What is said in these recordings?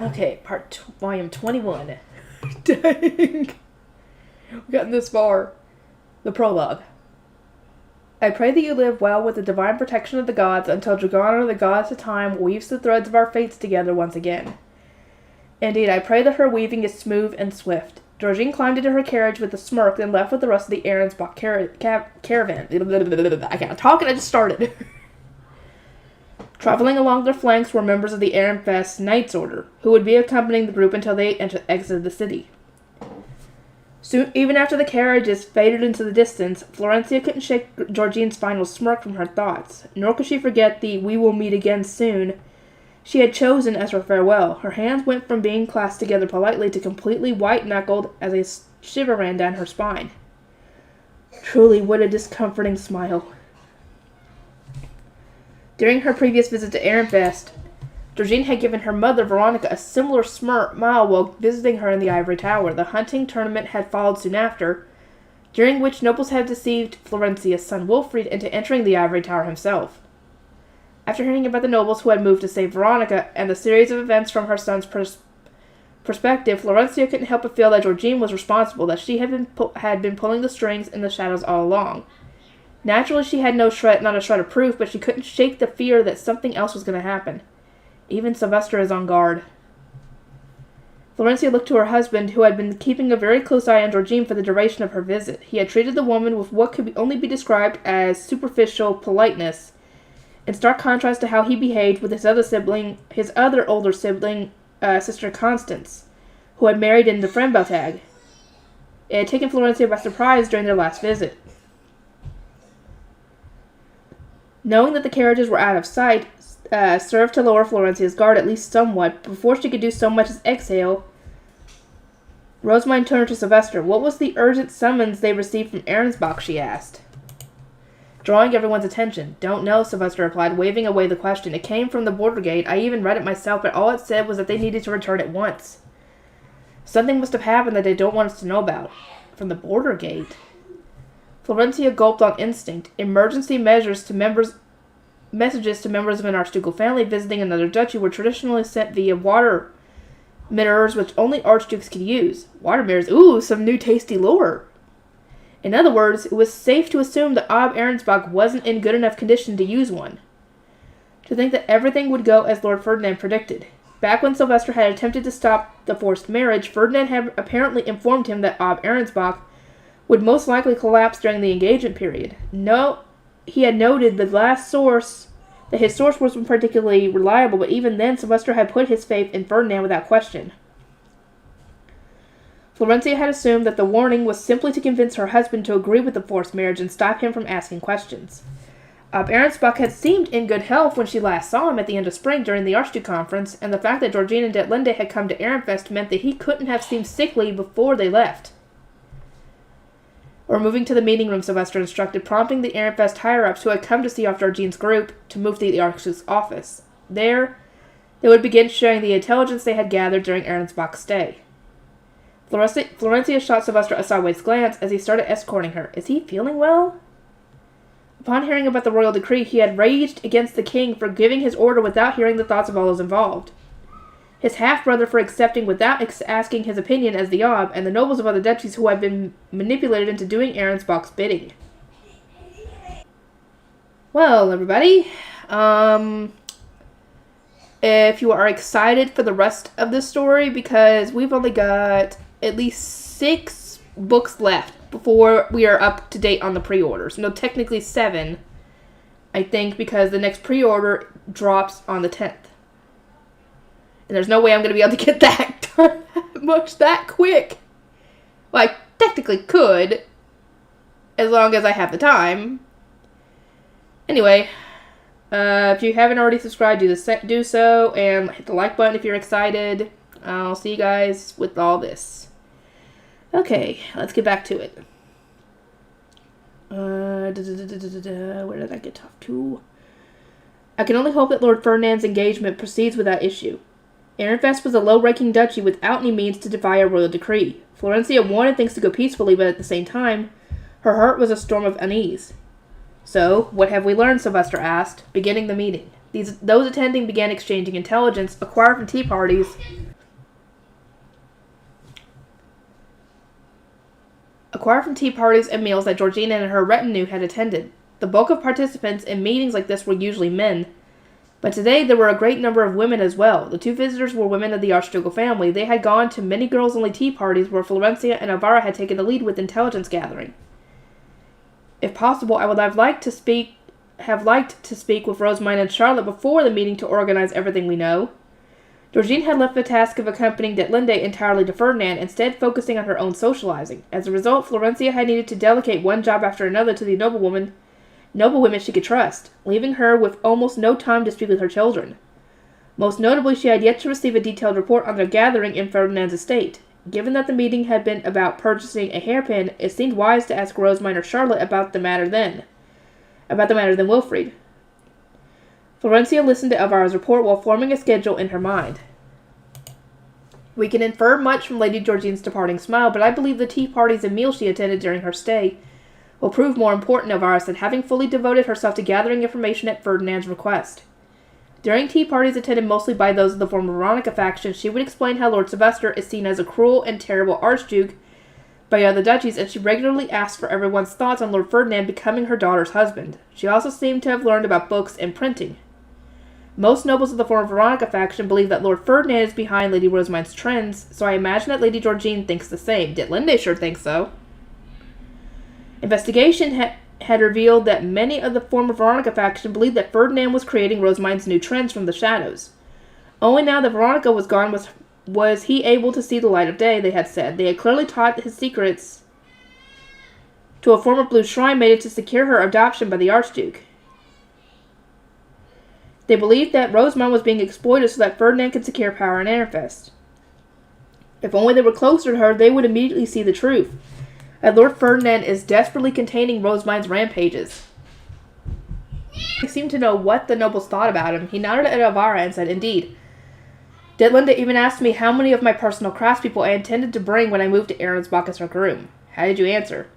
Okay, volume 21. Dang. We've gotten this far. The prologue. I pray that you live well with the divine protection of the gods until Dragana, the goddess of time, weaves the threads of our fates together once again. Indeed, I pray that her weaving is smooth and swift. Georgine climbed into her carriage with a smirk, then left with the rest of the Arensbach caravan. I can't talk and I just started. Traveling along their flanks were members of the Ehrenfest Knights Order, who would be accompanying the group until they exited the city. Soon, even after the carriages faded into the distance, Florencia couldn't shake Georgine's final smirk from her thoughts, nor could she forget the "we will meet again soon" she had chosen as her farewell. Her hands went from being clasped together politely to completely white-knuckled as a shiver ran down her spine. Truly, what a discomforting smile. During her previous visit to Ehrenfest, Georgine had given her mother, Veronica, a similar smile while visiting her in the Ivory Tower. The hunting tournament had followed soon after, during which nobles had deceived Florencia's son Wilfrid into entering the Ivory Tower himself. After hearing about the nobles who had moved to save Veronica and the series of events from her son's perspective, Florencia couldn't help but feel that Georgine was responsible, that she had been pulling the strings in the shadows all along. Naturally, she had not a shred of proof, but she couldn't shake the fear that something else was going to happen. Even Sylvester is on guard. Florencia looked to her husband, who had been keeping a very close eye on Georgine for the duration of her visit. He had treated the woman with what could only be described as superficial politeness, in stark contrast to how he behaved with his other older sibling, Sister Constance, who had married into Frembautag. It had taken Florencia by surprise during their last visit. Knowing that the carriages were out of sight, served to lower Florencia's guard at least somewhat. Before she could do so much as exhale, Rosamund turned to Sylvester. What was the urgent summons they received from Arensbach, she asked, drawing everyone's attention. Don't know, Sylvester replied, waving away the question. It came from the border gate. I even read it myself, but all it said was that they needed to return at once. Something must have happened that they don't want us to know about. From the border gate? Florencia gulped on instinct. Emergency messages to members of an archducal family visiting another duchy were traditionally sent via water mirrors, which only archdukes could use. Water mirrors? Ooh, some new tasty lore. In other words, it was safe to assume that Ob Arensbach wasn't in good enough condition to use one. To think that everything would go as Lord Ferdinand predicted. Back when Sylvester had attempted to stop the forced marriage, Ferdinand had apparently informed him that Ob Arensbach would most likely collapse during the engagement period. He had noted that his source wasn't particularly reliable, but even then Sylvester had put his faith in Ferdinand without question. Florencia had assumed that the warning was simply to convince her husband to agree with the forced marriage and stop him from asking questions. Arensbach had seemed in good health when she last saw him at the end of spring during the Archduke Conference, and the fact that Georgine and Detlinde had come to Ehrenfest meant that he couldn't have seemed sickly before they left. Or moving to the meeting room, Sylvester instructed, prompting the Ehrenfest higher-ups who had come to see off Georgine's group to move to the Archduke's office. There, they would begin sharing the intelligence they had gathered during Arensbach's stay. Florencia shot Sylvester a sideways glance as he started escorting her. Is he feeling well? Upon hearing about the royal decree, he had raged against the king for giving his order without hearing the thoughts of all those involved. His half-brother for accepting without asking his opinion as the Ob, and the nobles of other duchies who had been manipulated into doing Arensbach's bidding. Well, everybody, if you are excited for the rest of this story, because we've only got at least 6 books left before we are up to date on the pre-orders. No, technically 7, I think, because the next pre-order drops on the 10th. And there's no way I'm going to be able to get that done much that quick. Well, I technically could, as long as I have the time. Anyway, if you haven't already subscribed, do so, and hit the like button if you're excited. I'll see you guys with all this. Okay, let's get back to it. Where did I get off to? I can only hope that Lord Ferdinand's engagement proceeds without issue. Ehrenfest was a low-ranking duchy without any means to defy a royal decree. Florencia wanted things to go peacefully, but at the same time, her heart was a storm of unease. So, what have we learned, Sylvester asked, beginning the meeting. Those attending began exchanging intelligence acquired from tea parties acquired from tea parties and meals that Georgina and her retinue had attended. The bulk of participants in meetings like this were usually men, but today there were a great number of women as well. The two visitors were women of the Archducal family. They had gone to many girls-only tea parties where Florencia and Elvira had taken the lead with intelligence gathering. If possible, I would have liked to speak with Rosamund and Charlotte before the meeting to organize everything we know. Georgine had left the task of accompanying Detlinde entirely to Ferdinand, instead focusing on her own socializing. As a result, Florencia had needed to delegate one job after another to the noblewomen she could trust, leaving her with almost no time to speak with her children. Most notably, she had yet to receive a detailed report on their gathering in Ferdinand's estate. Given that the meeting had been about purchasing a hairpin, it seemed wise to ask Rosamund or Charlotte about the matter than Wilfrid. Florencia listened to Elvira's report while forming a schedule in her mind. We can infer much from Lady Georgine's departing smile, but I believe the tea parties and meals she attended during her stay will prove more important, Elvira said, having fully devoted herself to gathering information at Ferdinand's request. During tea parties attended mostly by those of the former Veronica faction, she would explain how Lord Sylvester is seen as a cruel and terrible archduke by other duchies, and she regularly asked for everyone's thoughts on Lord Ferdinand becoming her daughter's husband. She also seemed to have learned about books and printing. Most nobles of the former Veronica faction believe that Lord Ferdinand is behind Lady Rosamund's trends, so I imagine that Lady Georgine thinks the same. Detlinde sure thinks so. Investigation had revealed that many of the former Veronica faction believed that Ferdinand was creating Rosamund's new trends from the shadows. Only now that Veronica was gone was he able to see the light of day, they had said. They had clearly taught his secrets to a former Blue Shrine maiden to secure her adoption by the Archduke. They believed that Rosamund was being exploited so that Ferdinand could secure power in Ehrenfest. If only they were closer to her, they would immediately see the truth. That Lord Ferdinand is desperately containing Rosamund's rampages. He seemed to know what the nobles thought about him. He nodded at Elvira and said, "Indeed. Detlinde even asked me how many of my personal craftspeople I intended to bring when I moved to Ahrensbach as her groom. How did you answer?"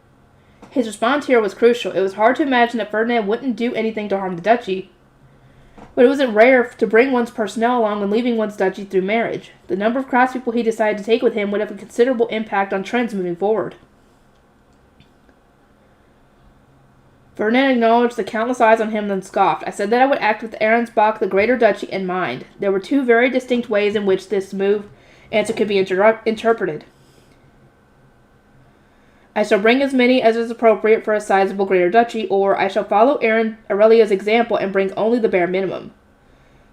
His response here was crucial. It was hard to imagine that Ferdinand wouldn't do anything to harm the duchy, but it wasn't rare to bring one's personnel along when leaving one's duchy through marriage. The number of craftspeople he decided to take with him would have a considerable impact on trends moving forward. Ferdinand acknowledged the countless eyes on him, then scoffed. "I said that I would act with Ahrensbach, the greater duchy, in mind." There were two very distinct ways in which this answer could be interpreted. "I shall bring as many as is appropriate for a sizable greater duchy," or "I shall follow Aurelia's example and bring only the bare minimum."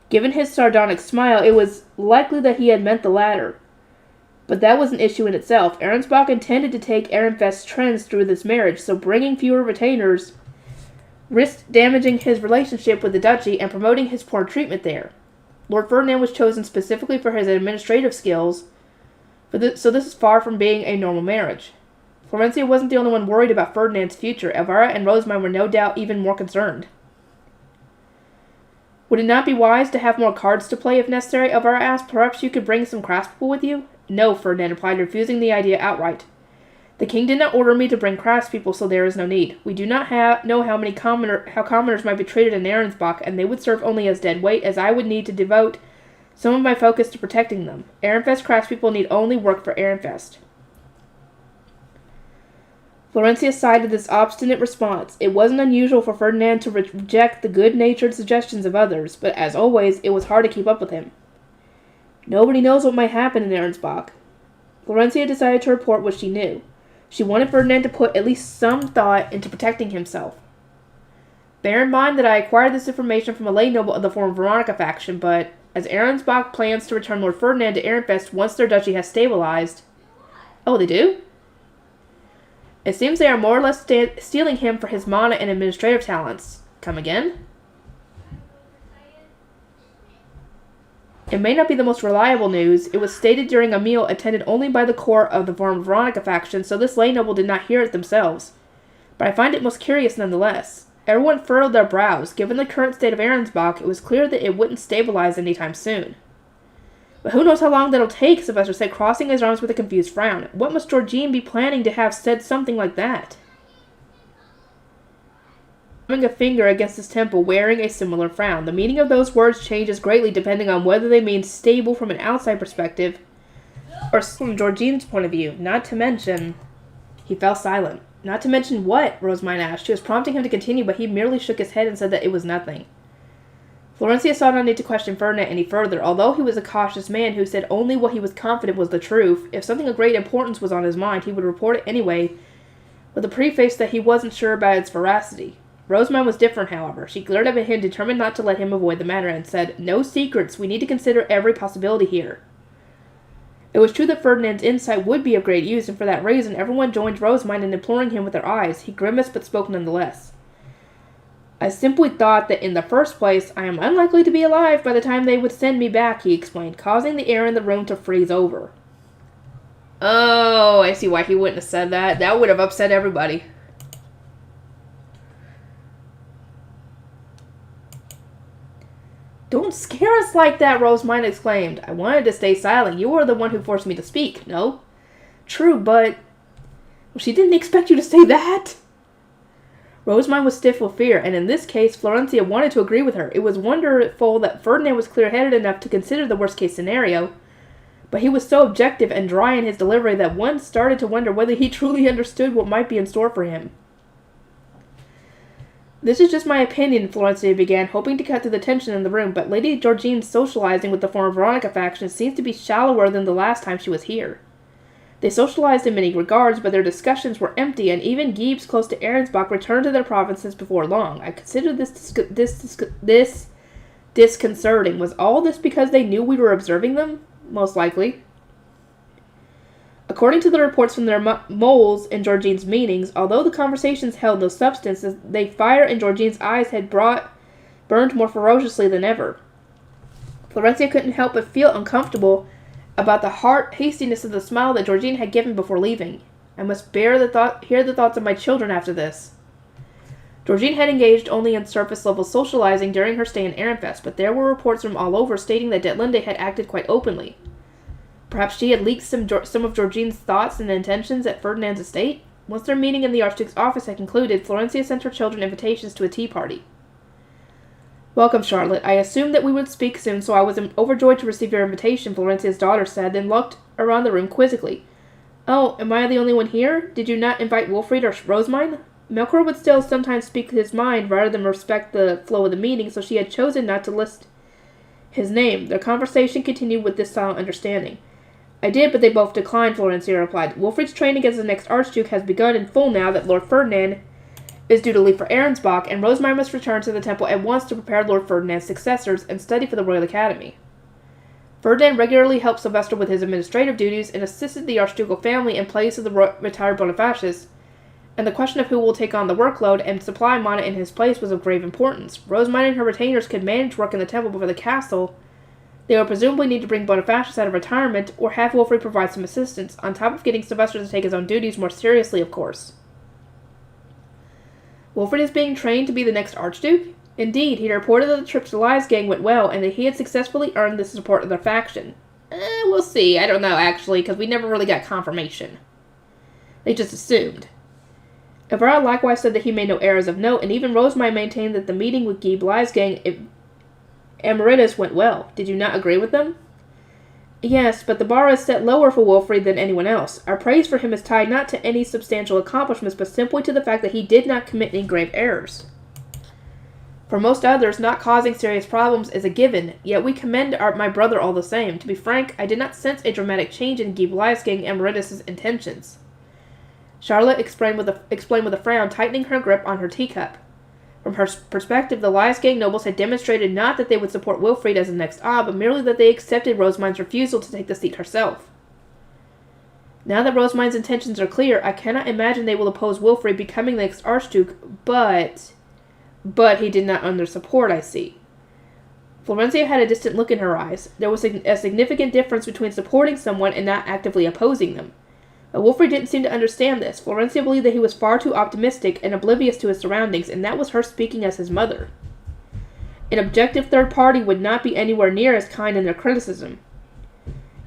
Given his sardonic smile, it was likely that he had meant the latter. But that was an issue in itself. Ahrensbach intended to take Ehrenfest's trends through this marriage, so bringing fewer retainers risked damaging his relationship with the duchy and promoting his poor treatment there. Lord Ferdinand was chosen specifically for his administrative skills, so this is far from being a normal marriage. Florencia wasn't the only one worried about Ferdinand's future. Elvira and Rosamund were no doubt even more concerned. "Would it not be wise to have more cards to play if necessary?" Elvira asked. "Perhaps you could bring some craftspeople with you?" "No," Ferdinand replied, refusing the idea outright. "The king did not order me to bring craftspeople, so there is no need. We do not know how commoners might be treated in Ahrensbach, and they would serve only as dead weight, as I would need to devote some of my focus to protecting them. Ehrenfest craftspeople need only work for Ehrenfest." Florencia sighed at this obstinate response. It wasn't unusual for Ferdinand to reject the good-natured suggestions of others, but as always, it was hard to keep up with him. Nobody knows what might happen in Ahrensbach. Florencia decided to report what she knew. She wanted Ferdinand to put at least some thought into protecting himself. "Bear in mind that I acquired this information from a lay noble of the former Veronica faction, but as Ahrensbach plans to return Lord Ferdinand to Ehrenfest once their duchy has stabilized..." "Oh, they do?" "It seems they are more or less stealing him for his mana and administrative talents." "Come again?" It may not be the most reliable news. It was stated during a meal attended only by the core of the former Veronica faction, so this lay noble did not hear it themselves. But I find it most curious nonetheless. Everyone furrowed their brows. Given the current state of Ahrensbach, it was clear that it wouldn't stabilize anytime soon. "But who knows how long that'll take," Sylvester said, crossing his arms with a confused frown. What must Georgine be planning to have said something like that? Rubbing a finger against his temple, wearing a similar frown. The meaning of those words changes greatly depending on whether they mean stable from an outside perspective or from Georgine's point of view, not to mention... He fell silent. Not to mention what? Rosamund asked. She was prompting him to continue, but he merely shook his head and said that it was nothing. Florencia saw no need to question Ferdinand any further. Although he was a cautious man who said only what he was confident was the truth, if something of great importance was on his mind, he would report it anyway, with a preface that he wasn't sure about its veracity. Rosamund was different, however. She glared up at him, determined not to let him avoid the matter, and said, "No secrets. We need to consider every possibility here." It was true that Ferdinand's insight would be of great use, and for that reason everyone joined Rosamund in imploring him with their eyes. He grimaced but spoke nonetheless. "I simply thought that in the first place I am unlikely to be alive by the time they would send me back," he explained, causing the air in the room to freeze over. Oh, I see why he wouldn't have said that. That would have upset everybody. "Don't scare us like that," Rosamund exclaimed. "I wanted to stay silent. You were the one who forced me to speak, no?" "True, but..." "Well, she didn't expect you to say that." Rosamund was stiff with fear, and in this case, Florencia wanted to agree with her. It was wonderful that Ferdinand was clear-headed enough to consider the worst-case scenario, but he was so objective and dry in his delivery that one started to wonder whether he truly understood what might be in store for him. "This is just my opinion," Florencia began, hoping to cut through the tension in the room, but Lady Georgine's socializing with the former Veronica faction seems to be shallower than the last time she was here. They socialized in many regards, but their discussions were empty, and even Giebs close to Arensbach returned to their provinces before long. I considered this disconcerting. Was all this because they knew we were observing them? Most likely. According to the reports from their moles in Georgine's meetings, although the conversations held no substance, the fire in Georgine's eyes had burned more ferociously than ever. Florencia couldn't help but feel uncomfortable about the hastiness of the smile that Georgine had given before leaving. "I must hear the thoughts of my children after this." Georgine had engaged only in surface-level socializing during her stay in Ehrenfest, but there were reports from all over stating that Detlinde had acted quite openly. Perhaps she had leaked some of Georgine's thoughts and intentions at Ferdinand's estate? Once their meeting in the Archduke's office had concluded, Florencia sent her children invitations to a tea party. "Welcome, Charlotte. I assumed that we would speak soon, so I was overjoyed to receive your invitation," Florencia's daughter said, then looked around the room quizzically. "Oh, am I the only one here? Did you not invite Wilfried or Rosamund?" Melchior would still sometimes speak his mind rather than respect the flow of the meeting, so she had chosen not to list his name. Their conversation continued with this silent understanding. "I did, but they both declined," Florencia replied. "Wilfried's training as the next Archduke has begun in full now that Lord Ferdinand is due to leave for Arensbach, and Rosamund must return to the temple at once to prepare Lord Ferdinand's successors and study for the Royal Academy. Ferdinand regularly helped Sylvester with his administrative duties and assisted the Archducal family in place of the retired Bonifacius, and the question of who will take on the workload and supply Mana in his place was of grave importance. Rosamund and her retainers could manage work in the temple before the castle. They would presumably need to bring Bonifacius out of retirement, or have Wilfried provide some assistance, on top of getting Sylvester to take his own duties more seriously, of course. "Wilfried is being trained to be the next Archduke?" Indeed, he reported that the trip to Leisgang went well, and that he had successfully earned the support of their faction. We'll see. I don't know, actually, because we never really got confirmation. They just assumed. Evra likewise said that he made no errors of note, and even Rosamund maintained that the meeting with Guy Leisgang Emeritus went well. Did you not agree with them? "Yes, but the bar is set lower for Wilfried than anyone else. Our praise for him is tied not to any substantial accomplishments, but simply to the fact that he did not commit any grave errors. For most others, not causing serious problems is a given, yet we commend my brother all the same. To be frank, I did not sense a dramatic change in Guy Leisgang Emeritus's intentions." Charlotte explained with a frown, tightening her grip on her teacup. From her perspective, the Leisgang nobles had demonstrated not that they would support Wilfried as the next but merely that they accepted Rosamund's refusal to take the seat herself. Now that Rosamund's intentions are clear, I cannot imagine they will oppose Wilfried becoming the next Archduke, but he did not earn their support, I see. Florencia had a distant look in her eyes. There was a significant difference between supporting someone and not actively opposing them. But Wilfried didn't seem to understand this. Florencia believed that he was far too optimistic and oblivious to his surroundings, and that was her speaking as his mother. An objective third party would not be anywhere near as kind in their criticism.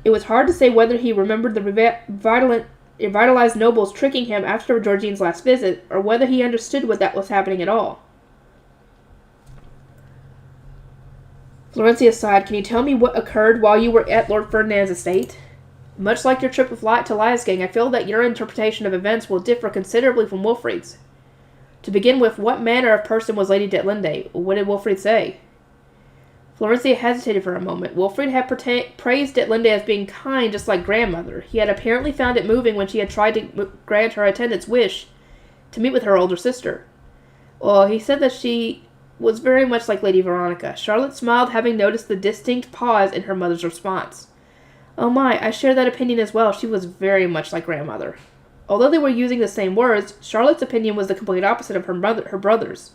It was hard to say whether he remembered the revitalized nobles tricking him after Georgine's last visit, or whether he understood what that was happening at all. Florencia sighed. "Can you tell me what occurred while you were at Lord Ferdinand's estate?" Much like your trip with to Liasgang, I feel that your interpretation of events will differ considerably from Wilfried's. To begin with, what manner of person was Lady Detlinde? What did Wilfried say? Florencia hesitated for a moment. Wilfried had praised Detlinde as being kind, just like grandmother. He had apparently found it moving when she had tried to grant her attendant's wish to meet with her older sister. Well, he said that she was very much like Lady Veronica. Charlotte smiled, having noticed the distinct pause in her mother's response. Oh my, I share that opinion as well. She was very much like grandmother. Although they were using the same words, Charlotte's opinion was the complete opposite of her brother's.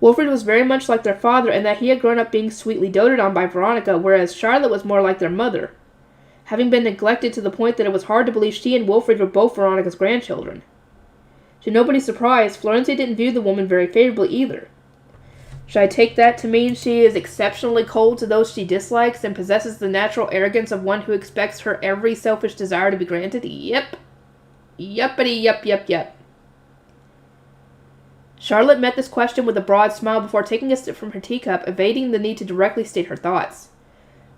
Wilfried was very much like their father in that he had grown up being sweetly doted on by Veronica, whereas Charlotte was more like their mother, having been neglected to the point that it was hard to believe she and Wilfried were both Veronica's grandchildren. To nobody's surprise, Florencia didn't view the woman very favorably either. Should I take that to mean she is exceptionally cold to those she dislikes and possesses the natural arrogance of one who expects her every selfish desire to be granted? Yep. Yuppity yup. Charlotte met this question with a broad smile before taking a sip from her teacup, evading the need to directly state her thoughts.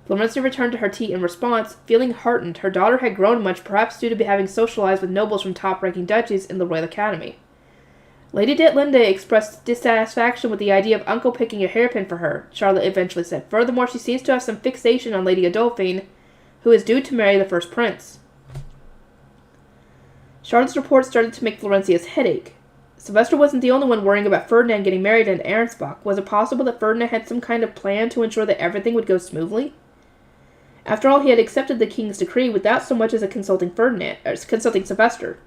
Florencia returned to her tea in response, feeling heartened. Her daughter had grown much, perhaps due to having socialized with nobles from top-ranking duchies in the Royal Academy. Lady Detlinde expressed dissatisfaction with the idea of Uncle picking a hairpin for her, Charlotte eventually said. Furthermore, she seems to have some fixation on Lady Adolphine, who is due to marry the first prince. Charlotte's report started to make Florencia's head ache. Sylvester wasn't the only one worrying about Ferdinand getting married in Arensbach. Was it possible that Ferdinand had some kind of plan to ensure that everything would go smoothly? After all, he had accepted the king's decree without so much as consulting Sylvester.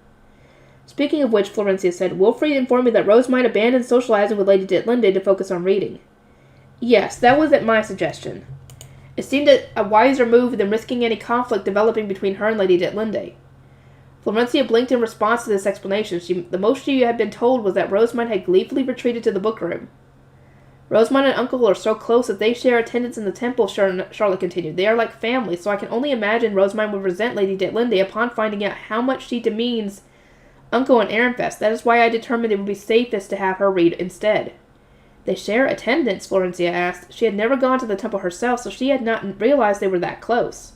Speaking of which, Florencia said, Wilfried informed me that Rose might abandon socializing with Lady Detlinde to focus on reading. Yes, that was at my suggestion. It seemed a wiser move than risking any conflict developing between her and Lady Detlinde. Florencia blinked in response to this explanation. The most she had been told was that Rosamund had gleefully retreated to the bookroom. Rosamund and Uncle are so close that they share attendance in the temple, Charlotte continued. They are like family, so I can only imagine Rosamund would resent Lady Detlinde upon finding out how much she demeans Uncle and Ehrenfest. That is why I determined it would be safest to have her read instead. They share attendance, Florencia asked. She had never gone to the temple herself, so she had not realized they were that close.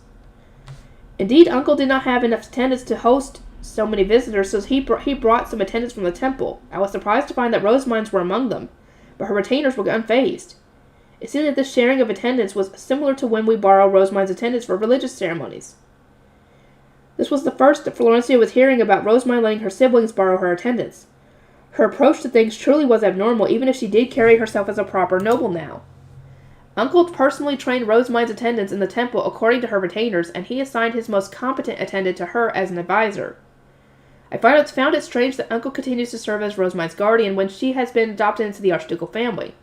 Indeed, Uncle did not have enough attendance to host so many visitors, so he brought some attendants from the temple. I was surprised to find that Rosamund's were among them, but her retainers were unfazed. It seemed that this sharing of attendance was similar to when we borrow Rosamund's attendants for religious ceremonies. This was the first that Florencia was hearing about Rosamund letting her siblings borrow her attendants. Her approach to things truly was abnormal, even if she did carry herself as a proper noble now. Uncle personally trained Rosamund's attendants in the temple according to her retainers, and he assigned his most competent attendant to her as an advisor. I found it strange that Uncle continues to serve as Rosamund's guardian when she has been adopted into the archducal family.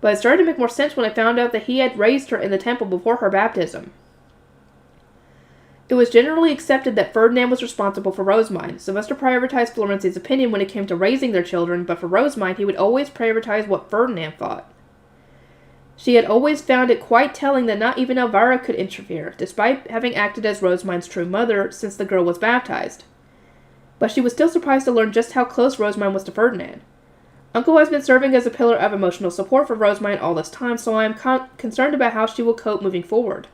But it started to make more sense when I found out that he had raised her in the temple before her baptism. It was generally accepted that Ferdinand was responsible for Rosamund. Sylvester prioritized Florencia's opinion when it came to raising their children, but for Rosamund he would always prioritize what Ferdinand thought. She had always found it quite telling that not even Elvira could interfere, despite having acted as Rosamund's true mother since the girl was baptized. But she was still surprised to learn just how close Rosamund was to Ferdinand. Uncle has been serving as a pillar of emotional support for Rosamund all this time, so I am concerned about how she will cope moving forward.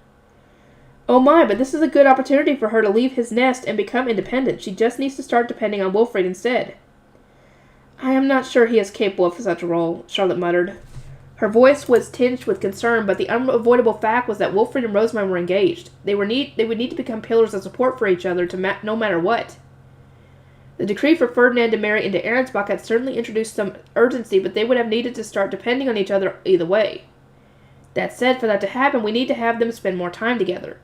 Oh my, but this is a good opportunity for her to leave his nest and become independent. She just needs to start depending on Wilfried instead. I am not sure he is capable of such a role, Charlotte muttered. Her voice was tinged with concern, but the unavoidable fact was that Wilfried and Rosamund were engaged. They would need to become pillars of support for each other no matter what. The decree for Ferdinand to marry into Arensbach had certainly introduced some urgency, but they would have needed to start depending on each other either way. That said, for that to happen, we need to have them spend more time together.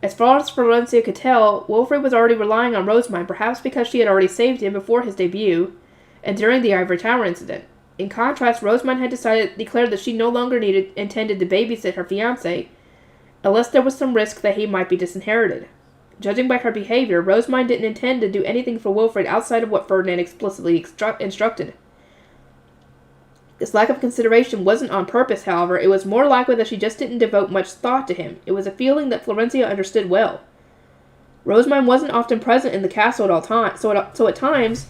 As far as Florencia could tell, Wilfried was already relying on Rosamund, perhaps because she had already saved him before his debut and during the Ivory Tower incident. In contrast, Rosamund had declared that she no longer intended to babysit her fiancé, unless there was some risk that he might be disinherited. Judging by her behavior, Rosamund didn't intend to do anything for Wilfried outside of what Ferdinand explicitly instructed. This lack of consideration wasn't on purpose, however. It was more likely that she just didn't devote much thought to him. It was a feeling that Florencia understood well. Rosamund wasn't often present in the castle at all times, so at times,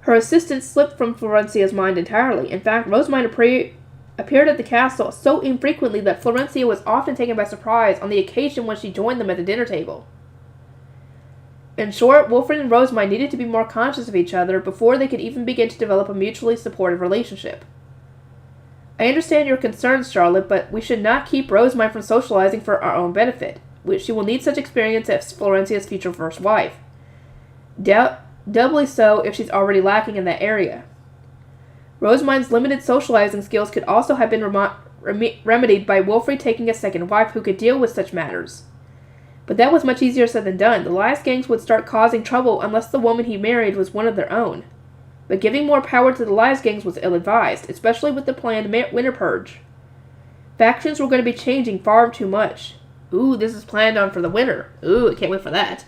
her assistance slipped from Florencia's mind entirely. In fact, Rosamund appeared at the castle so infrequently that Florencia was often taken by surprise on the occasion when she joined them at the dinner table. In short, Wilfred and Rosamund needed to be more conscious of each other before they could even begin to develop a mutually supportive relationship. I understand your concerns, Charlotte, but we should not keep Rosamund from socializing for our own benefit. She will need such experience as Florencia's future first wife. Doubly so if she's already lacking in that area. Rosamund's limited socializing skills could also have been remedied by Wilfred taking a second wife who could deal with such matters. But that was much easier said than done. The Lias gangs would start causing trouble unless the woman he married was one of their own. But giving more power to the Lias gangs was ill-advised, especially with the planned winter purge. Factions were going to be changing far too much. Ooh, this is planned on for the winter. Ooh, I can't wait for that.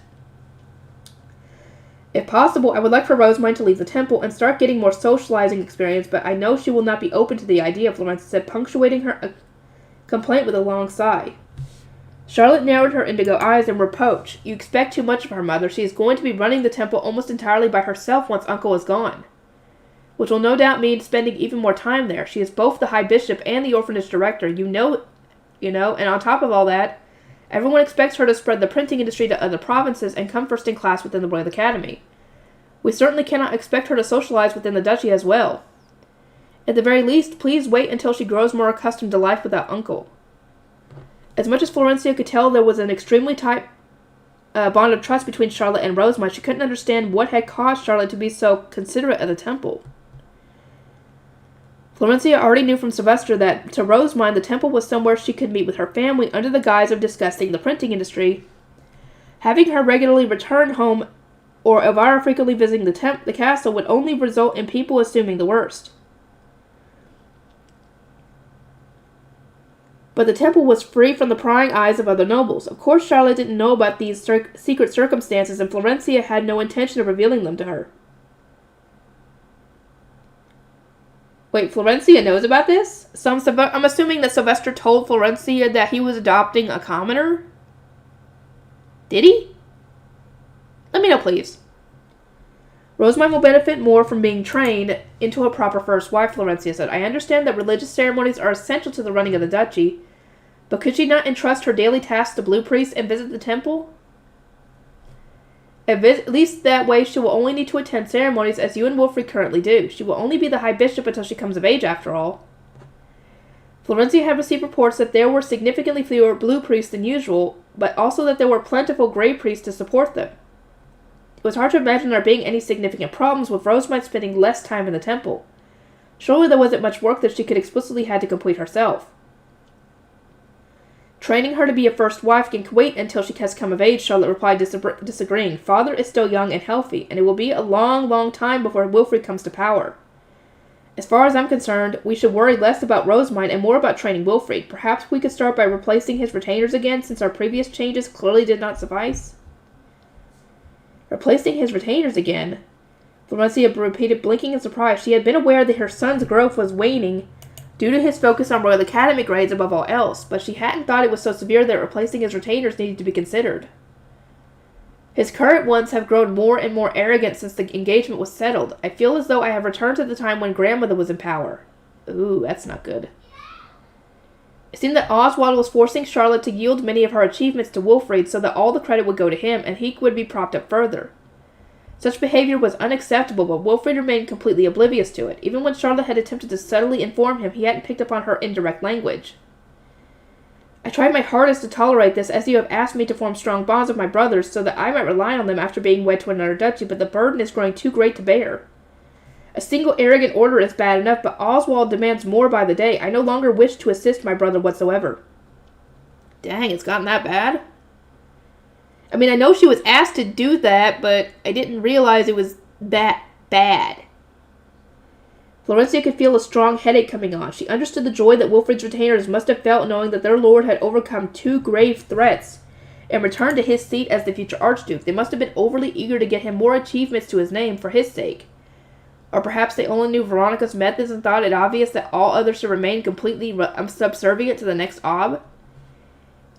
If possible, I would like for Rosamund to leave the temple and start getting more socializing experience, but I know she will not be open to the idea, Florencia said, punctuating her complaint with a long sigh. Charlotte narrowed her indigo eyes in reproach. You expect too much of her, Mother. She is going to be running the temple almost entirely by herself once Uncle is gone. Which will no doubt mean spending even more time there. She is both the High Bishop and the orphanage director, you know, and on top of all that, everyone expects her to spread the printing industry to other provinces and come first in class within the Royal Academy. We certainly cannot expect her to socialize within the duchy as well. At the very least, please wait until she grows more accustomed to life without Uncle. As much as Florencia could tell there was an extremely tight bond of trust between Charlotte and Rosamund, she couldn't understand what had caused Charlotte to be so considerate of the temple. Florencia already knew from Sylvester that, to Rosamund, the temple was somewhere she could meet with her family under the guise of discussing the printing industry. Having her regularly return home or Elvira frequently visiting the castle would only result in people assuming the worst. But the temple was free from the prying eyes of other nobles. Of course, Charlotte didn't know about these secret circumstances, and Florencia had no intention of revealing them to her. Wait, Florencia knows about this? I'm assuming that Sylvester told Florencia that he was adopting a commoner? Did he? Let me know, please. Rosamund will benefit more from being trained into a proper first wife, Florencia said. I understand that religious ceremonies are essential to the running of the duchy, but could she not entrust her daily tasks to blue priests and visit the temple? At least that way she will only need to attend ceremonies as you and Wilfred currently do. She will only be the High Bishop until she comes of age, after all. Florencia had received reports that there were significantly fewer blue priests than usual, but also that there were plentiful gray priests to support them. It was hard to imagine there being any significant problems with Rosamund spending less time in the temple. Surely there wasn't much work that she could explicitly have to complete herself. Training her to be a first wife can wait until she has come of age, Charlotte replied, disagreeing. Father is still young and healthy, and it will be a long, long time before Wilfred comes to power. As far as I'm concerned, we should worry less about Rosamund and more about training Wilfred. Perhaps we could start by replacing his retainers again, since our previous changes clearly did not suffice. Replacing his retainers again? Florencia repeated, blinking in surprise. She had been aware that her son's growth was waning due to his focus on Royal Academy grades above all else, but she hadn't thought it was so severe that replacing his retainers needed to be considered. His current ones have grown more and more arrogant since the engagement was settled. I feel as though I have returned to the time when grandmother was in power. Ooh, that's not good. It seemed that Oswald was forcing Charlotte to yield many of her achievements to Wilfred so that all the credit would go to him, and he would be propped up further. Such behavior was unacceptable, but Wilfred remained completely oblivious to it. Even when Charlotte had attempted to subtly inform him, he hadn't picked up on her indirect language. I tried my hardest to tolerate this, as you have asked me to form strong bonds with my brothers so that I might rely on them after being wed to another duchy, but the burden is growing too great to bear. A single arrogant order is bad enough, but Oswald demands more by the day. I no longer wish to assist my brother whatsoever. Dang, it's gotten that bad? I mean, I know she was asked to do that, but I didn't realize it was that bad. Florencia could feel a strong headache coming on. She understood the joy that Wilfred's retainers must have felt knowing that their lord had overcome 2 grave threats and returned to his seat as the future Archduke. They must have been overly eager to get him more achievements to his name for his sake. Or perhaps they only knew Veronica's methods and thought it obvious that all others should remain completely subservient to the next Ob.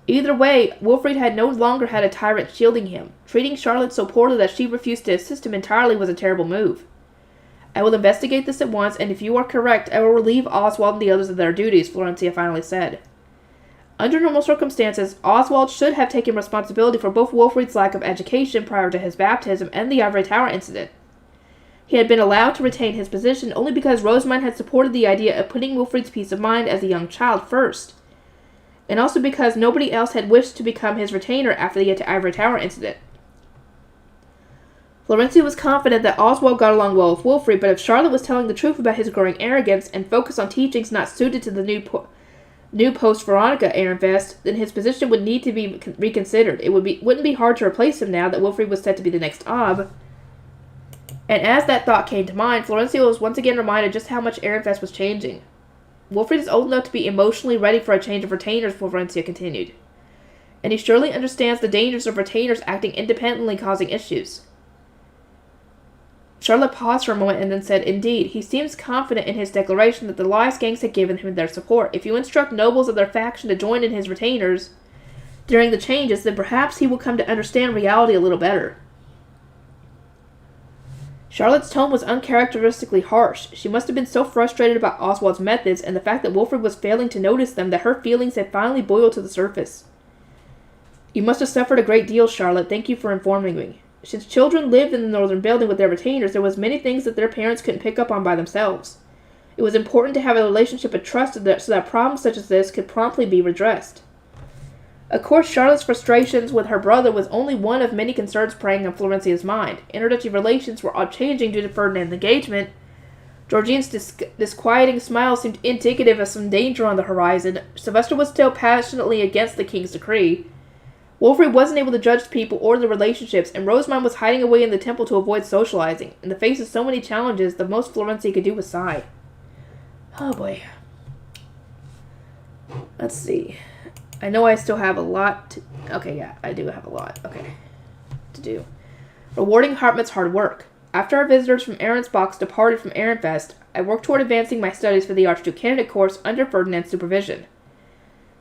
Either way, Wilfred had no longer had a tyrant shielding him. Treating Charlotte so poorly that she refused to assist him entirely was a terrible move. I will investigate this at once, and if you are correct, I will relieve Oswald and the others of their duties, Florencia finally said. Under normal circumstances, Oswald should have taken responsibility for both Wilfrid's lack of education prior to his baptism and the Ivory Tower incident. He had been allowed to retain his position only because Rosamund had supported the idea of putting Wilfrid's peace of mind as a young child first, and also because nobody else had wished to become his retainer after the Ivory Tower incident. Florencia was confident that Oswald got along well with Wilfrid, but if Charlotte was telling the truth about his growing arrogance and focus on teachings not suited to the new post-Veronica Ehrenfest, then his position would need to be reconsidered. It wouldn't be hard to replace him now that Wilfrid was set to be the next Ob. And as that thought came to mind, Florencia was once again reminded just how much Ehrenfest was changing. Wilfrid is old enough to be emotionally ready for a change of retainers, Florencia continued. And he surely understands the dangers of retainers acting independently causing issues. Charlotte paused for a moment and then said, Indeed, he seems confident in his declaration that the Lice gangs had given him their support. If you instruct nobles of their faction to join in his retainers during the changes, then perhaps he will come to understand reality a little better. Charlotte's tone was uncharacteristically harsh. She must have been so frustrated about Oswald's methods and the fact that Wilfrid was failing to notice them that her feelings had finally boiled to the surface. You must have suffered a great deal, Charlotte. Thank you for informing me. Since children lived in the northern building with their retainers, there was many things that their parents couldn't pick up on by themselves. It was important to have a relationship of trust so that problems such as this could promptly be redressed. Of course, Charlotte's frustrations with her brother was only one of many concerns preying on Florencia's mind. Introductory relations were all changing due to Ferdinand's engagement. Georgine's disquieting smile seemed indicative of some danger on the horizon. Sylvester was still passionately against the king's decree. Wilfrid wasn't able to judge people or their relationships, and Rosamund was hiding away in the temple to avoid socializing. In the face of so many challenges, the most Florencia could do was sigh. Oh boy. Let's see. I know I still have a lot to... Okay, yeah, I do have a lot. Okay. To do. Rewarding Hartmut's hard work. After our visitors from Ahrensbach departed from Ehrenfest, I worked toward advancing my studies for the Archduke candidate course under Ferdinand's supervision.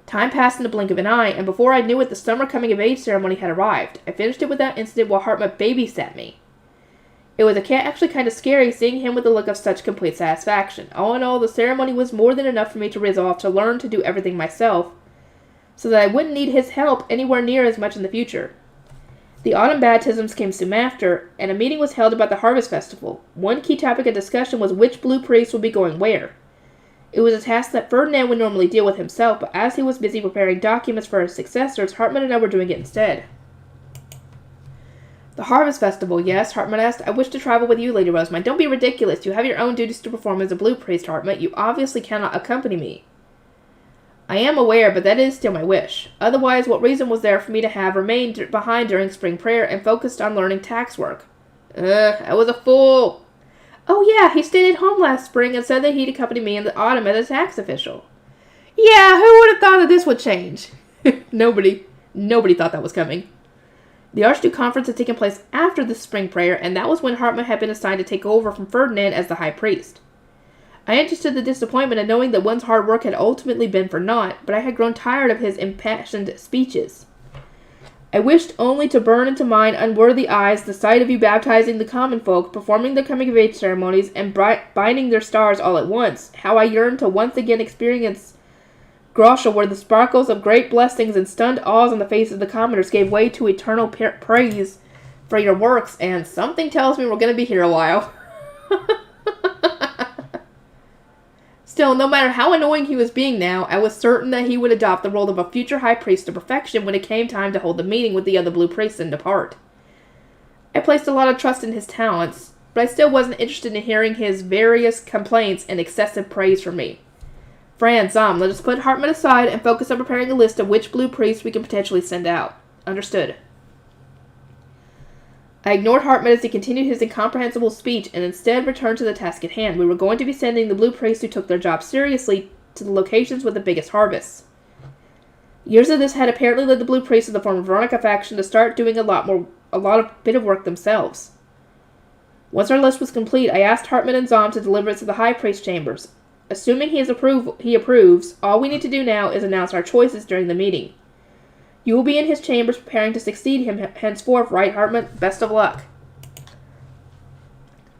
Time passed in the blink of an eye, and before I knew it, the summer coming-of-age ceremony had arrived. I finished it without incident while Hartmut babysat me. It was actually kind of scary seeing him with a look of such complete satisfaction. All in all, the ceremony was more than enough for me to resolve to learn to do everything myself, so that I wouldn't need his help anywhere near as much in the future. The autumn baptisms came soon after, and a meeting was held about the Harvest Festival. One key topic of discussion was which blue priest would be going where. It was a task that Ferdinand would normally deal with himself, but as he was busy preparing documents for his successors, Hartmut and I were doing it instead. The Harvest Festival, yes, Hartmut asked. I wish to travel with you, Lady Rosamund. Don't be ridiculous. You have your own duties to perform as a blue priest, Hartmut. You obviously cannot accompany me. I am aware, but that is still my wish. Otherwise, what reason was there for me to have remained behind during spring prayer and focused on learning tax work? I was a fool. Oh yeah, he stayed at home last spring and said that he'd accompany me in the autumn as a tax official. Yeah, who would have thought that this would change? Nobody thought that was coming. The Archduke Conference had taken place after the spring prayer, and that was when Hartmut had been assigned to take over from Ferdinand as the High Priest. I understood the disappointment of knowing that one's hard work had ultimately been for naught, but I had grown tired of his impassioned speeches. I wished only to burn into mine unworthy eyes the sight of you baptizing the common folk, performing the coming-of-age ceremonies, and binding their stars all at once. How I yearned to once again experience Grosha, where the sparkles of great blessings and stunned awes on the faces of the commoners gave way to eternal praise for your works, and something tells me we're going to be here a while. Still, no matter how annoying he was being now, I was certain that he would adopt the role of a future high priest to perfection when it came time to hold the meeting with the other blue priests and depart. I placed a lot of trust in his talents, but I still wasn't interested in hearing his various complaints and excessive praise for me. Franz, let us put Hartmut aside and focus on preparing a list of which blue priests we can potentially send out. Understood. I ignored Hartmut as he continued his incomprehensible speech and instead returned to the task at hand. We were going to be sending the blue priests who took their job seriously to the locations with the biggest harvests. Years of this had apparently led the blue priests of the former Veronica faction to start doing a lot of bit of work themselves. Once our list was complete, I asked Hartmut and Zom to deliver it to the high priest chambers. Assuming he approves, all we need to do now is announce our choices during the meeting. You will be in his chambers preparing to succeed him henceforth, right, Hartmut? Best of luck.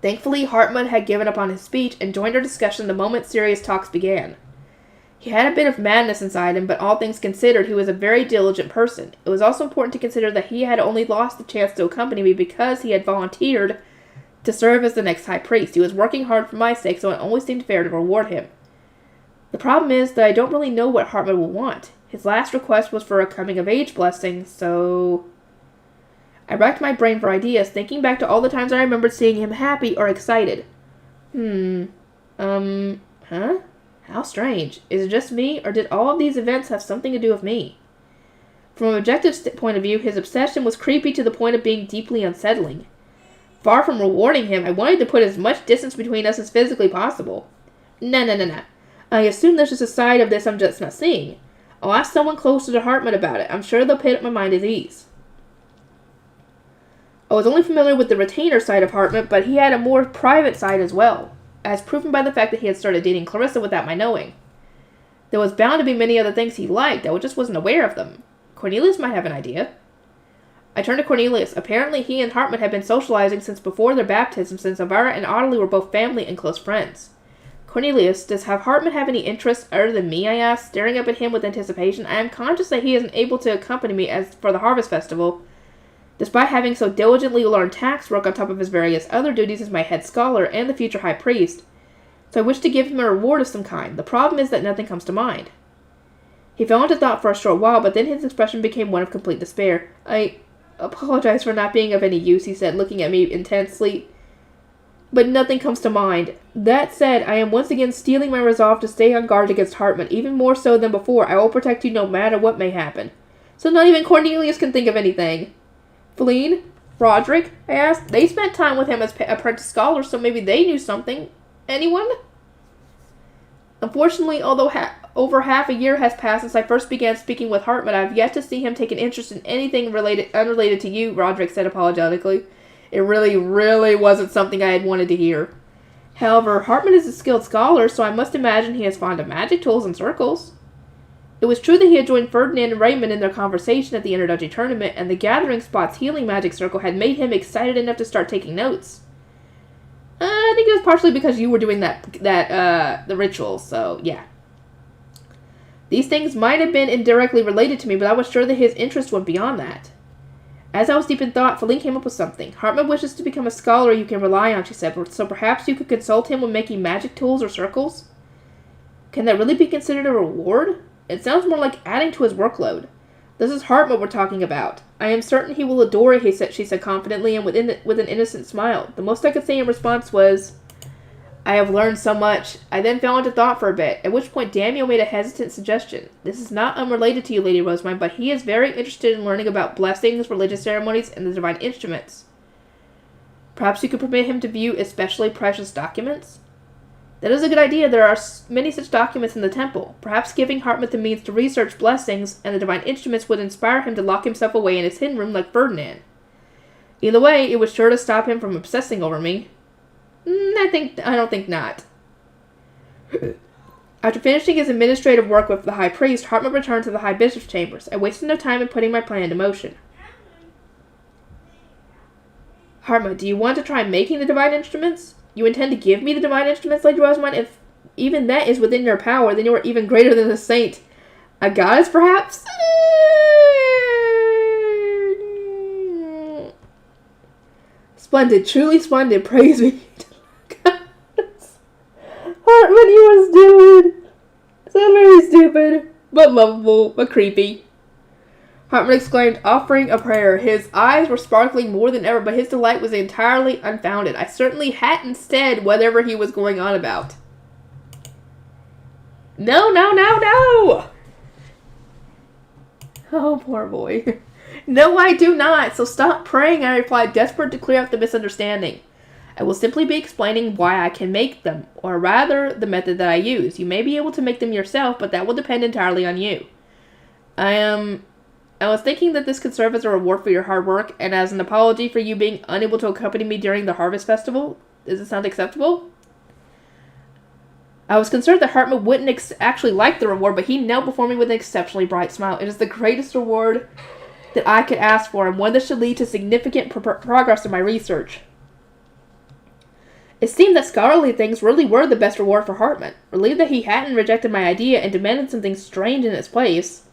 Thankfully, Hartmut had given up on his speech and joined our discussion the moment serious talks began. He had a bit of madness inside him, but all things considered, he was a very diligent person. It was also important to consider that he had only lost the chance to accompany me because he had volunteered to serve as the next high priest. He was working hard for my sake, so it always seemed fair to reward him. The problem is that I don't really know what Hartman will want. His last request was for a coming-of-age blessing, so... I racked my brain for ideas, thinking back to all the times I remembered seeing him happy or excited. Huh? How strange. Is it just me, or did all of these events have something to do with me? From an objective point of view, his obsession was creepy to the point of being deeply unsettling. Far from rewarding him, I wanted to put as much distance between us as physically possible. No. I assume there's just a side of this I'm just not seeing. I'll ask someone closer to Hartman about it. I'm sure they'll put my mind at ease. I was only familiar with the retainer side of Hartman, but he had a more private side as well, as proven by the fact that he had started dating Clarissa without my knowing. There was bound to be many other things he liked, I just wasn't aware of them. Cornelius might have an idea. I turned to Cornelius. Apparently he and Hartman had been socializing since before their baptism, since Elvira and Ottilie were both family and close friends. Cornelius, does Hartman have any interests other than me? I asked, staring up at him with anticipation. I am conscious that he isn't able to accompany me as for the harvest festival, despite having so diligently learned tax work on top of his various other duties as my head scholar and the future high priest, so I wish to give him a reward of some kind. The problem is that nothing comes to mind. He fell into thought for a short while, but then his expression became one of complete despair. I apologize for not being of any use, he said, looking at me intensely. But nothing comes to mind. That said, I am once again steeling my resolve to stay on guard against Hartman. Even more so than before, I will protect you no matter what may happen. So not even Cornelius can think of anything. Feline? Roderick? I asked. They spent time with him as apprentice scholars, so maybe they knew something. Anyone? Unfortunately, although over half a year has passed since I first began speaking with Hartman, I have yet to see him take an interest in anything unrelated to you, Roderick said apologetically. It really wasn't something I had wanted to hear. However, Hartman is a skilled scholar, so I must imagine he is fond of magic tools and circles. It was true that he had joined Ferdinand and Raymond in their conversation at the Interdungeon tournament, and the Gathering Spot's healing magic circle had made him excited enough to start taking notes. I think it was partially because you were doing the ritual, so yeah. These things might have been indirectly related to me, but I was sure that his interest went beyond that. As I was deep in thought, Feline came up with something. Hartman wishes to become a scholar you can rely on, she said, so perhaps you could consult him when making magic tools or circles? Can that really be considered a reward? It sounds more like adding to his workload. This is Hartman we're talking about. I am certain he will adore it, she said confidently and with an innocent smile. The most I could say in response was, I have learned so much. I then fell into thought for a bit, at which point Daniel made a hesitant suggestion. This is not unrelated to you, Lady Rosamund, but he is very interested in learning about blessings, religious ceremonies, and the divine instruments. Perhaps you could permit him to view especially precious documents? That is a good idea. There are many such documents in the temple. Perhaps giving Hartman the means to research blessings and the divine instruments would inspire him to lock himself away in his hidden room like Ferdinand. Either way, it was sure to stop him from obsessing over me. I don't think not. After finishing his administrative work with the high priest, Hartman returned to the high bishop's chambers. I wasted no time in putting my plan into motion. Hartman, do you want to try making the divine instruments? You intend to give me the divine instruments, Lady Rosamund? If even that is within your power, then you are even greater than a saint. A goddess, perhaps? Splendid, truly splendid. Praise be to goddess. Hartman, you are stupid. So very stupid, but lovable, but creepy. Hartman exclaimed, offering a prayer. His eyes were sparkling more than ever, but his delight was entirely unfounded. I certainly hadn't said whatever he was going on about. No! Oh, poor boy. No, I do not, so stop praying, I replied, desperate to clear up the misunderstanding. I will simply be explaining why I can make them, or rather, the method that I use. You may be able to make them yourself, but that will depend entirely on you. I was thinking that this could serve as a reward for your hard work, and as an apology for you being unable to accompany me during the harvest festival. Does it sound acceptable? I was concerned that Hartman wouldn't actually like the reward, but he knelt before me with an exceptionally bright smile. It is the greatest reward that I could ask for, and one that should lead to significant progress in my research. It seemed that scholarly things really were the best reward for Hartman. Relieved that he hadn't rejected my idea and demanded something strange in its place,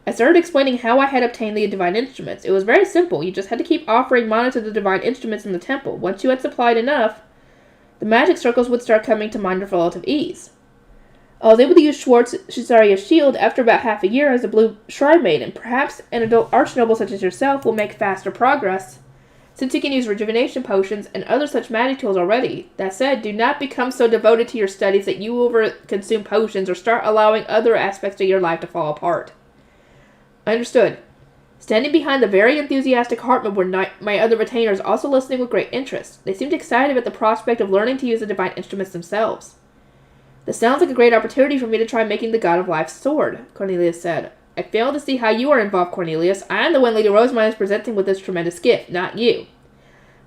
I started explaining how I had obtained the divine instruments. It was very simple. You just had to keep offering mana to the divine instruments in the temple. Once you had supplied enough, the magic circles would start coming to mind with relative ease. I was able to use Shizaria's shield after about half a year as a blue shrine maiden. Perhaps an adult archnoble such as yourself will make faster progress, since you can use rejuvenation potions and other such magic tools already. That said, do not become so devoted to your studies that you over-consume potions or start allowing other aspects of your life to fall apart. I understood. Standing behind the very enthusiastic Hartman were my other retainers, also listening with great interest. They seemed excited at the prospect of learning to use the divine instruments themselves. This sounds like a great opportunity for me to try making the God of Life's sword, Cornelius said. I fail to see how you are involved, Cornelius. I am the one Lady Rosemine is presenting with this tremendous gift, not you.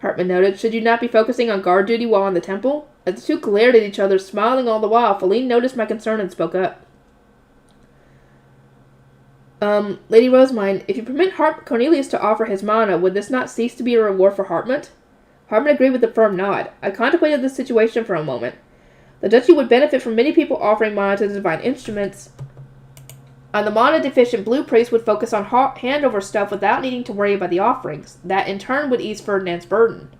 Hartman noted. Should you not be focusing on guard duty while in the temple? As the two glared at each other, smiling all the while, Feline noticed my concern and spoke up. Lady Rosemine, if you permit Cornelius to offer his mana, would this not cease to be a reward for Hartman? Hartman agreed with a firm nod. I contemplated this situation for a moment. The duchy would benefit from many people offering mana to the divine instruments, and the mana-deficient blue priest would focus on handover stuff without needing to worry about the offerings. That, in turn, would ease Ferdinand's burden.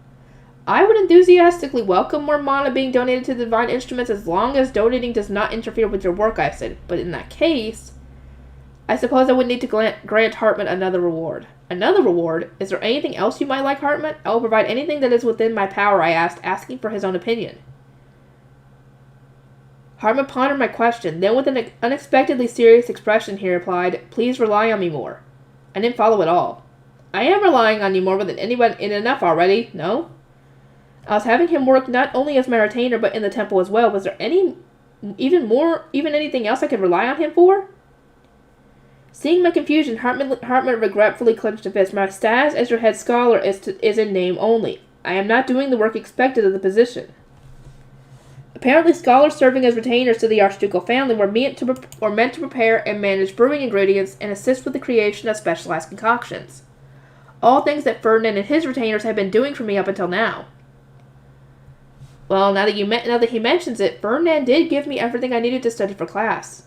I would enthusiastically welcome more mana being donated to the divine instruments as long as donating does not interfere with your work, I said. But in that case, I suppose I would need to grant Hartman another reward. Another reward? Is there anything else you might like, Hartman? I will provide anything that is within my power, I asked, asking for his own opinion. Hartman pondered my question. Then with an unexpectedly serious expression, he replied, Please rely on me more. I didn't follow at all. I am relying on you more than anyone in enough already, no? I was having him work not only as my retainer, but in the temple as well. Was there even anything else I could rely on him for? Seeing my confusion, Hartman regretfully clenched a fist. My status as your head scholar is in name only. I am not doing the work expected of the position. Apparently, scholars serving as retainers to the Archducal family were meant to prepare and manage brewing ingredients and assist with the creation of specialized concoctions. All things that Ferdinand and his retainers had been doing for me up until now. Well, now that he mentions it, Ferdinand did give me everything I needed to study for class.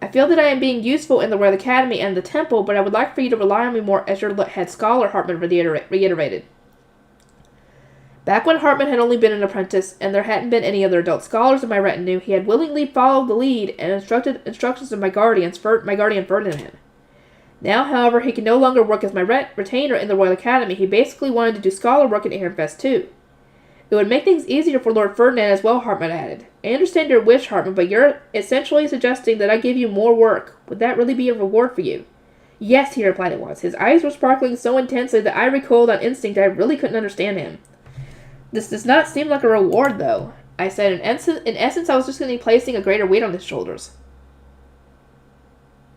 I feel that I am being useful in the Royal Academy and the Temple, but I would like for you to rely on me more as your head scholar, Hartman reiterated. Back when Hartman had only been an apprentice, and there hadn't been any other adult scholars in my retinue, he had willingly followed the lead and instructions of my guardian Ferdinand. Now, however, he could no longer work as my retainer in the Royal Academy. He basically wanted to do scholar work in Ehrenfest too. It would make things easier for Lord Ferdinand as well, Hartman added. I understand your wish, Hartman, but you're essentially suggesting that I give you more work. Would that really be a reward for you? Yes, he replied at once. His eyes were sparkling so intensely that I recoiled on instinct I really couldn't understand him. This does not seem like a reward, though. I said, in essence, I was just going to be placing a greater weight on his shoulders.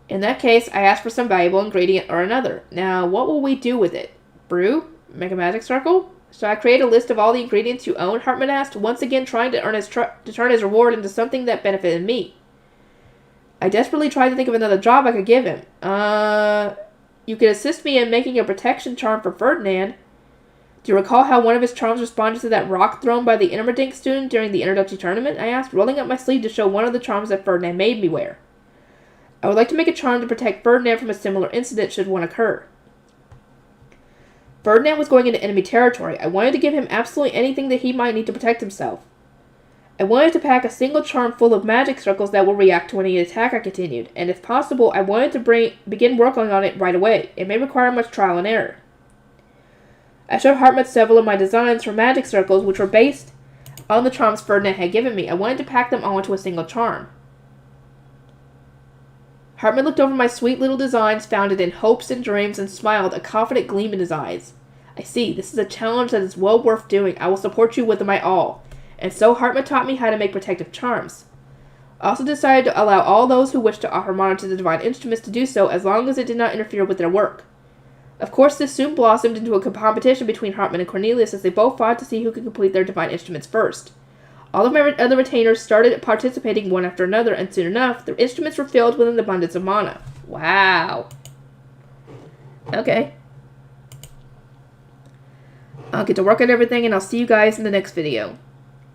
In that case, I asked for some valuable ingredient or another. Now, what will we do with it? Brew? Make a magic circle? Shall I create a list of all the ingredients you own? Hartman asked, once again trying to turn his reward into something that benefited me. I desperately tried to think of another job I could give him. You could assist me in making a protection charm for Ferdinand. Do you recall how one of his charms responded to that rock thrown by the Intermedink student during the Interduchy tournament? I asked, rolling up my sleeve to show one of the charms that Ferdinand made me wear. I would like to make a charm to protect Ferdinand from a similar incident should one occur. Ferdinand was going into enemy territory. I wanted to give him absolutely anything that he might need to protect himself. I wanted to pack a single charm full of magic circles that will react to any attack, I continued, and if possible, I wanted to begin working on it right away. It may require much trial and error. I showed Hartman several of my designs for magic circles, which were based on the charms Ferdinand had given me. I wanted to pack them all into a single charm. Hartman looked over my sweet little designs, founded in hopes and dreams, and smiled, a confident gleam in his eyes. I see, this is a challenge that is well worth doing. I will support you with my all. And so Hartman taught me how to make protective charms. I also decided to allow all those who wished to offer mana to the divine instruments to do so, as long as it did not interfere with their work. Of course, this soon blossomed into a competition between Hartman and Cornelius, as they both fought to see who could complete their divine instruments first. All of my other retainers started participating one after another, and soon enough, their instruments were filled with an abundance of mana. Wow. Okay. I'll get to work on everything, and I'll see you guys in the next video.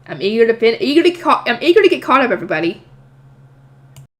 I'm eager to get caught up, everybody.